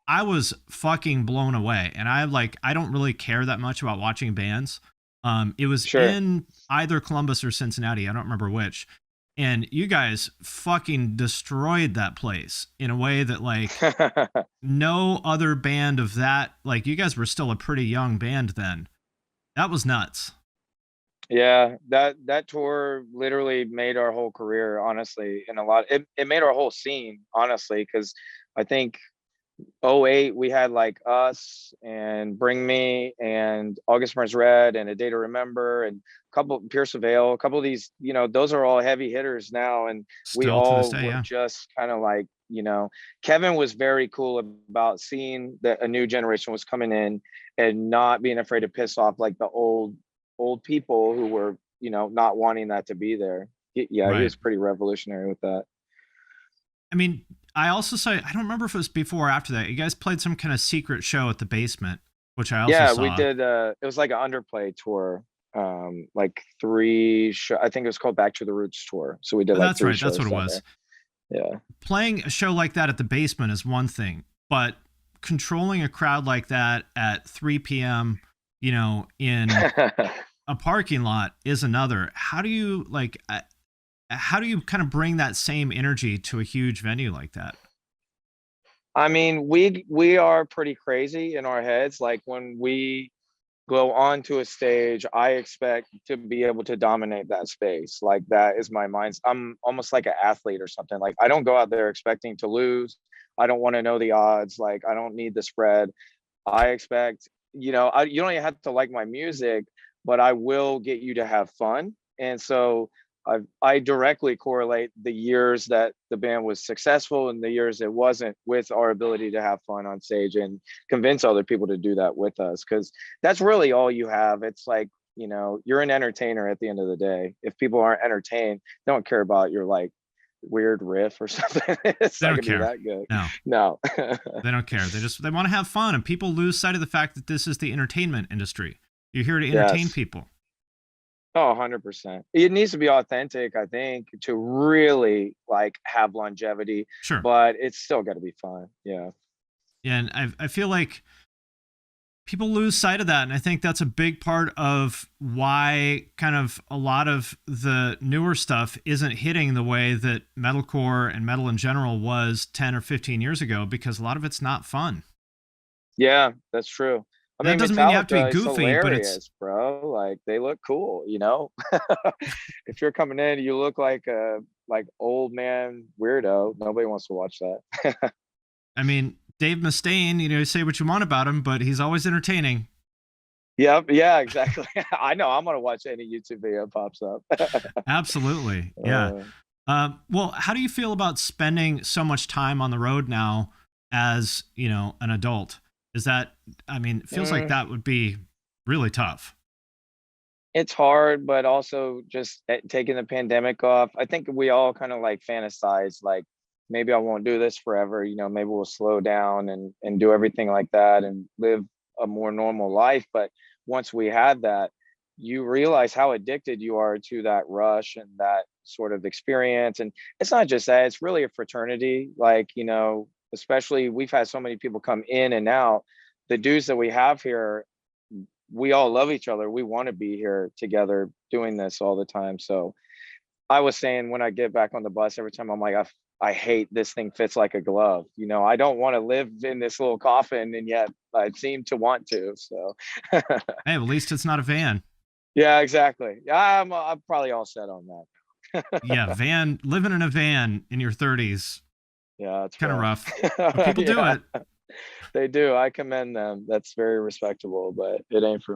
I was fucking blown away. And I don't really care that much about watching bands. It was Sure. in either Columbus or Cincinnati. I don't remember which. And you guys fucking destroyed that place in a way that like no other band of that, like you guys were still a pretty young band then. That was nuts. Yeah, that tour literally made our whole career, honestly, and it made our whole scene, honestly, because I think '08 we had like us and Bring Me and August Burns Red and A Day to Remember and a couple Pierce the Veil, a couple of these, those are all heavy hitters now, and we Still to this all day, were yeah. just kind of like, Kevin was very cool about seeing that a new generation was coming in and not being afraid to piss off like the old people who were, not wanting that to be there. Yeah, he Right. was pretty revolutionary with that. I mean, I also saw, I don't remember if it was before or after that. You guys played some kind of secret show at the basement, which I also Yeah, we saw. did. It was like an underplay tour, like I think it was called Back to the Roots tour. So we did like That's three right. That's what shows it down was. there. Yeah. Playing a show like that at the basement is one thing, but controlling a crowd like that at 3 p.m., in a parking lot is another. How do you kind of bring that same energy to a huge venue like that? I mean, we are pretty crazy in our heads. Like when we go onto a stage, I expect to be able to dominate that space. Like that is my mind. I'm almost like an athlete or something. Like I don't go out there expecting to lose. I don't want to know the odds. Like I don't need the spread. I expect, you don't even have to like my music, but I will get you to have fun. And so I directly correlate the years that the band was successful and the years it wasn't with our ability to have fun on stage and convince other people to do that with us. Cause that's really all you have. It's like, you're an entertainer at the end of the day. If people aren't entertained, they don't care about your like weird riff or something. It's They not don't gonna be care. that good. No, No. they don't care. They want to have fun, and people lose sight of the fact that this is the entertainment industry. You're here to entertain Yes. people. Oh, 100%. It needs to be authentic, I think, to really like have longevity, Sure. but it's still got to be fun. Yeah. And I feel like people lose sight of that, and I think that's a big part of why kind of a lot of the newer stuff isn't hitting the way that metalcore and metal in general was 10 or 15 years ago, because a lot of it's not fun. Yeah, that's true. I And that mean, doesn't mean you have to be Metallica is goofy, but it's hilarious, bro. Like they look cool. If you're coming in, you look like a like old man weirdo. Nobody wants to watch that. I mean, Dave Mustaine, say what you want about him, but he's always entertaining. Yep, yeah, exactly. I know I'm gonna watch any YouTube video pops up. Absolutely. Yeah. uh, Well, how do you feel about spending so much time on the road now as, an adult? Is that, I mean, it feels like mm, that would be really tough. it's hard, but also just taking the pandemic off. I think we all kind of like fantasize, like maybe I won't do this forever. Maybe we'll slow down and do everything like that and live a more normal life. But once we had that, you realize how addicted you are to that rush and that sort of experience. And it's not just that; it's really a fraternity. Like especially we've had so many people come in and out. The dudes that we have here, we all love each other. We want to be here together doing this all the time. So I was saying when I get back on the bus every time, I'm like, I hate this thing fits like a glove. I don't want to live in this little coffin, and yet I seem to want to. So Hey, at least it's not a van. yeah, exactly. Yeah, I'm probably all set on that. Yeah, living in a van in your 30s, Yeah, it's kind of rough. rough, but people do Yeah, it. they do. I commend them. That's very respectable, but it ain't for